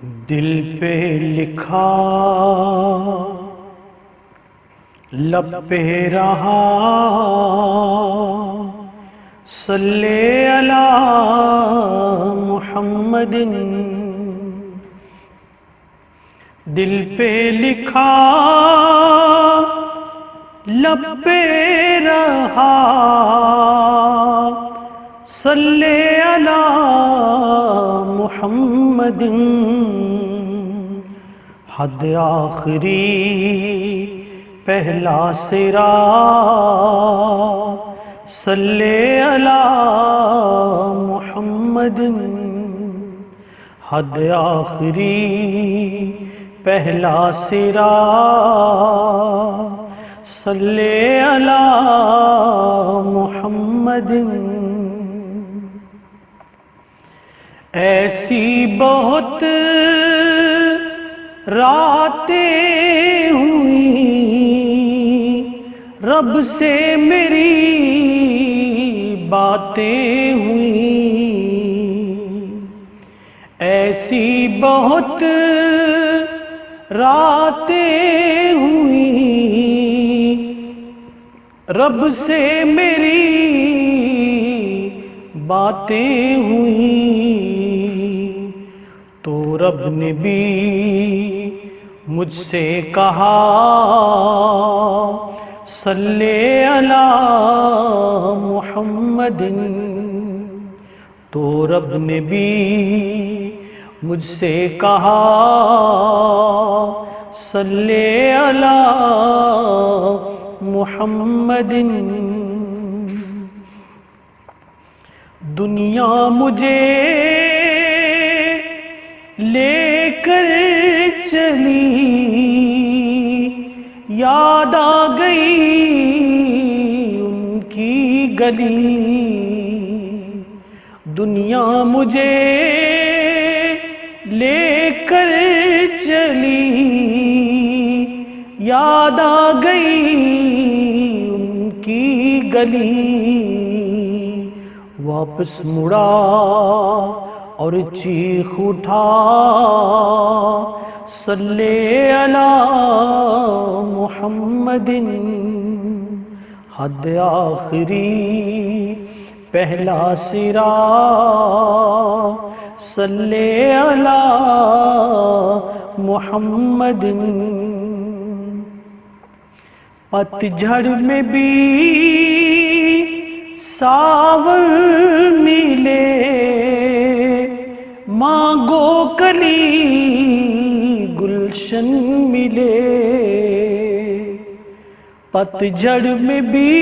دل پہ لکھا لب پہ رہا صلی علی محمد. دل پہ لکھا لب پہ رہا صلی علی محمد. حد آخری پہلا سرا صلی علی محمد. حد آخری پہلا سرا صلی علی محمد. ایسی بہت راتیں ہوئی رب سے میری باتیں ہوئی. ایسی بہت راتیں ہوئی رب سے میری باتیں ہوئی. تو رب نے بھی مجھ سے کہا صلی علی محمد. تو رب نے بھی مجھ سے کہا صلی علی محمد. دنیا مجھے لے کر چلی یاد آ گئی ان کی گلی. دنیا مجھے لے کر چلی یاد آ گئی ان کی گلی. واپس مڑا اور چیخ اٹھا صلی علی محمد. حد آخری پہلا سرا صلی علی محمد. پتجھڑ میں بھی ساون ملے مانگو کلی گلشن ملے. پتجھڑ میں بھی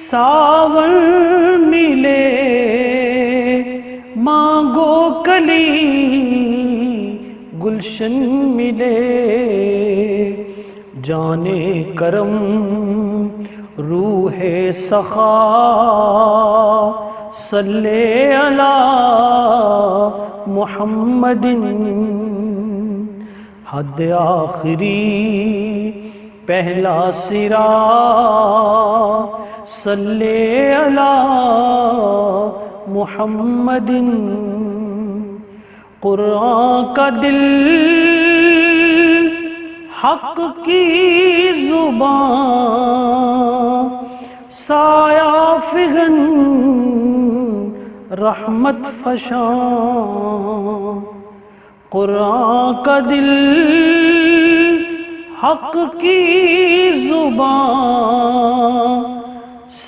ساون ملے مانگو کلی گلشن ملے. جانے کرم روح سخا صلی علی محمد. حد آخری پہلا سرا صلی علی محمد. قرآن کا دل حق کی زبان سایہ فغن رحمت فشاں. قرآن کا دل حق کی زبان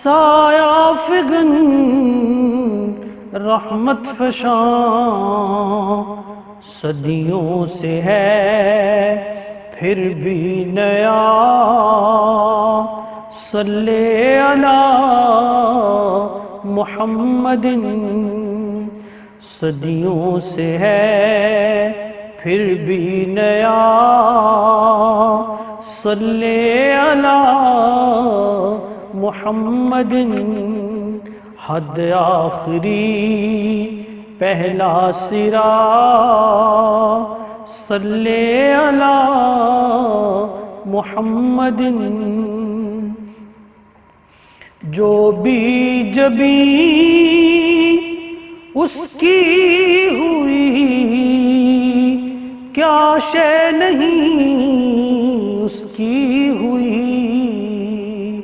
سایہ فغن رحمت فشاں. صدیوں سے ہے پھر بھی نیا صلی علی محمد. صدیوں سے ہے پھر بھی نیا صلی علی محمد. حد آخری پہلا سرا صلی علی محمد. جو بھی جبیں اس کی ہوئی شے نہیں اس کی ہوئی،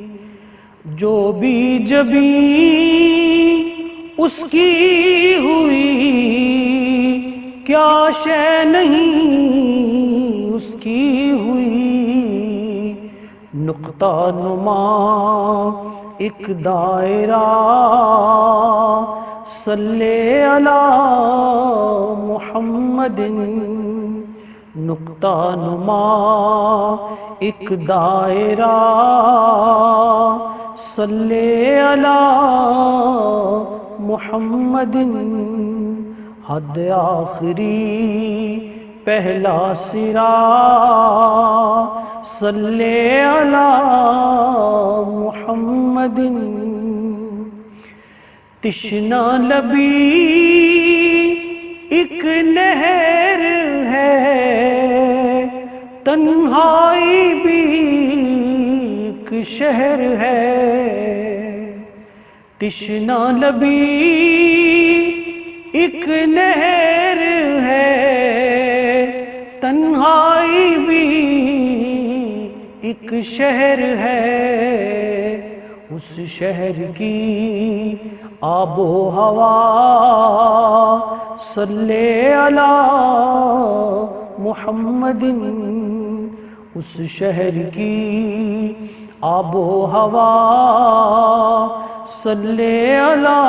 جو بھی جبیں اس کی ہوئی، کیا شے نہیں اس کی ہوئی۔ نقطہ نما ایک دائرہ، صلی علی محمد۔ نقطہ نما ایک دائرہ، صلی علی محمد۔ حد آخری پہلا سرا، صلی علی محمد۔ تشنہ لبی ایک نہر ہے، تنہائی بھی ایک شہر ہے۔ تشنہ لبی ایک نہر ہے، تنہائی بھی ایک شہر ہے۔ اس شہر کی آب و ہوا، صلی علی محمد۔ اس شہر کی آب و ہوا، صلی علی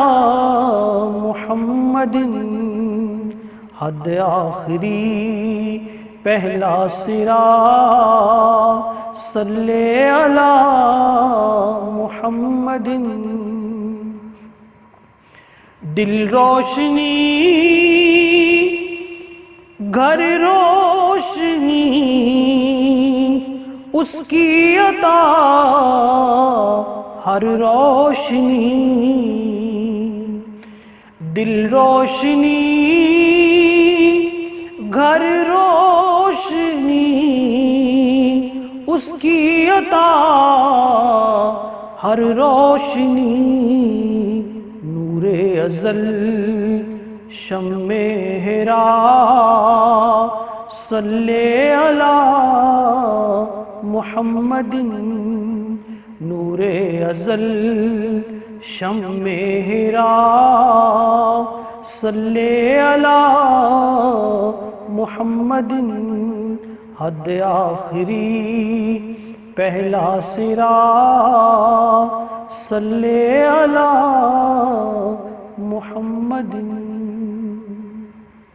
محمد۔ حد آخری پہلا سرا، صلی علی محمد۔ دل روشنی گھر روشنی اس کی عطا، ہر روشنی دل روشنی گھر روشنی اس کی عطا، ہر روشنی نور ازل شمع ہرا، صلی علی محمد۔ نور ازل شمع ہرا، صلی علی محمد۔ حد آخری پہلا سرا، صلی علی محمد۔